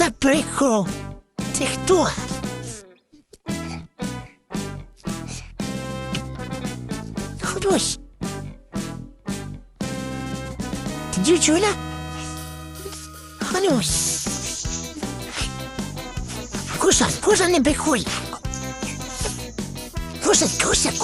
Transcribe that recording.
за прикол? Ти хто? Хтось. Ти дівчина? Ханусь. Кушать, не бихуй. Кушать, кушать,